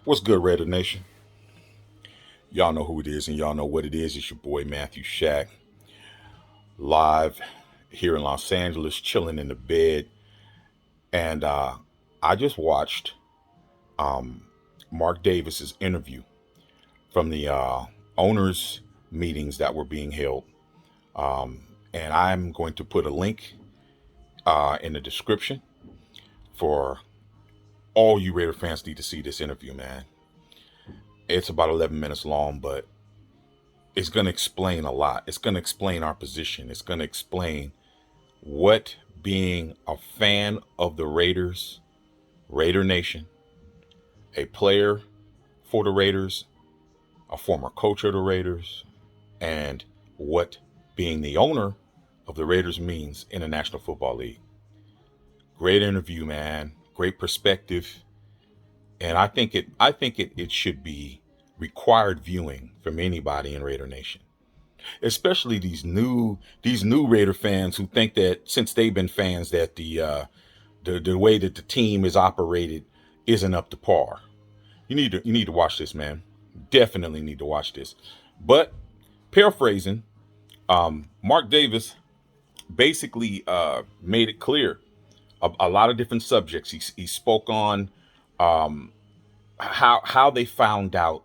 What's good, Raider Nation? Y'all know who it is and y'all know what it is. It's your boy Matthew Shack, live here in Los Angeles, chilling in the bed. And I just watched um, Mark Davis's interview from the owners' meetings that were being held. And I'm going to put a link in the description for all you Raider fans need to see this interview, man. It's about 11 minutes long, but it's going to explain a lot. It's going to explain our position. It's going to explain what being a fan of the Raiders, Raider Nation, a player for the Raiders, a former coach of the Raiders, and what being the owner of the Raiders means in the National Football League. Great interview, man. Great perspective. And I think it should be required viewing from anybody in Raider Nation, especially these new Raider fans who think that since they've been fans that the way that the team is operated isn't up to par. You need to watch this, man. Definitely need to watch this. But paraphrasing, Mark Davis basically made it clear a lot of different subjects. He spoke on um, how they found out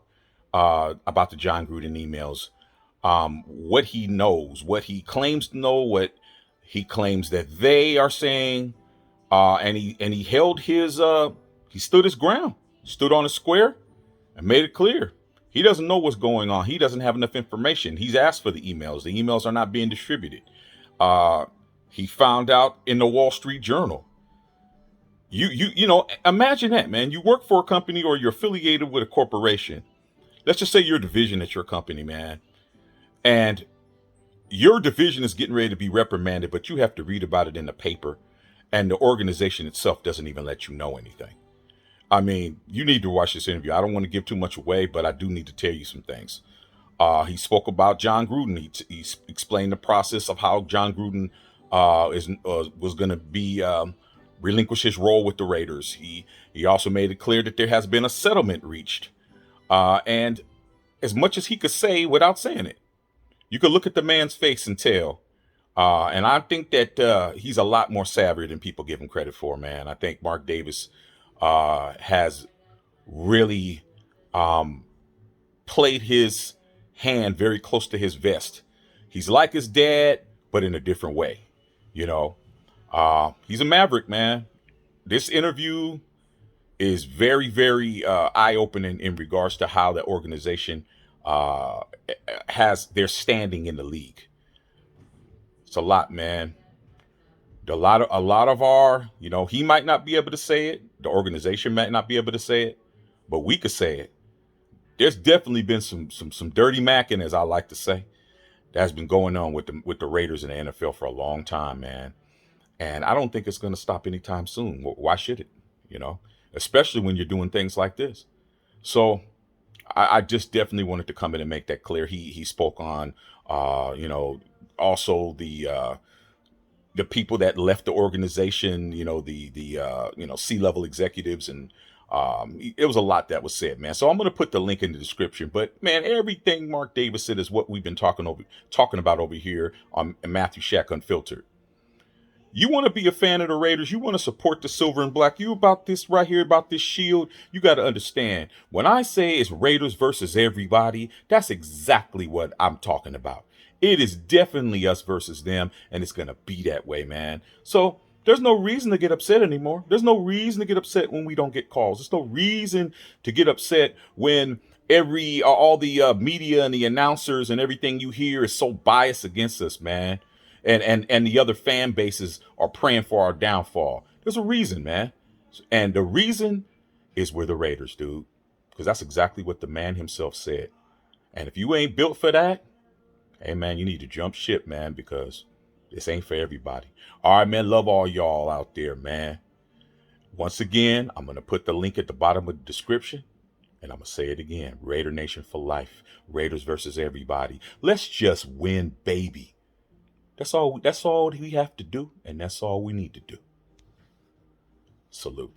about the John Gruden emails, what he knows, what he claims to know, what he claims that they are saying, and he held his he stood his ground, stood on a square, and made it clear he doesn't know what's going on. He doesn't have enough information. He's asked for the emails. The emails are not being distributed. Uh, he found out in the Wall Street Journal. You know, imagine that, man. You work for a company or you're affiliated with a corporation. Let's just say your division at your company, man, and your division is getting ready to be reprimanded, but you have to read about it in the paper, and the organization itself doesn't even let you know anything. I mean, you need to watch this interview. I don't want to give too much away, but I do need to tell you some things. He spoke about John Gruden. He explained the process of how John Gruden is was going to be relinquish his role with the Raiders. He also made it clear that there has been a settlement reached, and as much as he could say without saying it, you could look at the man's face and tell. And I think that he's a lot more savvy than people give him credit for, man. I think Mark Davis has really um, played his hand very close to his vest. He's like his dad, but in a different way. You know, he's a maverick, man. This interview is very, very eye opening in regards to how the organization uh, has their standing in the league. It's a lot, man. A lot of our, he might not be able to say it. The organization might not be able to say it, but we could say it. There's definitely been some dirty macking, as I like to say, that's been going on with the Raiders in the NFL for a long time, man. And I don't think it's going to stop anytime soon. Why should it? You know, especially when you're doing things like this. So I just definitely wanted to come in and make that clear. He spoke on, also the people that left the organization, the C level executives, and it was a lot that was said, man. So I'm going to put the link in the description. But man, everything Mark Davis said is what we've been talking about over here on Matthew Shack Unfiltered. You want to be a fan of the Raiders, you want to support the silver and black, you about this right here, about this shield, you got to understand, when I say it's Raiders versus everybody, that's exactly what I'm talking about. It is definitely us versus them, and it's going to be that way, man. So there's no reason to get upset anymore. There's no reason to get upset when we don't get calls. There's no reason to get upset when all the media and the announcers and everything you hear is so biased against us, man, and the other fan bases are praying for our downfall. There's a reason, man. And the reason is we're the Raiders, dude. Because that's exactly what the man himself said. And if you ain't built for that, hey, man, you need to jump ship, man, because this ain't for everybody. All right, man. Love all y'all out there, man. Once again, I'm going to put the link at the bottom of the description. And I'm going to say it again. Raider Nation for life. Raiders versus everybody. Let's just win, baby. That's all we have to do, and that's all we need to do. Salute.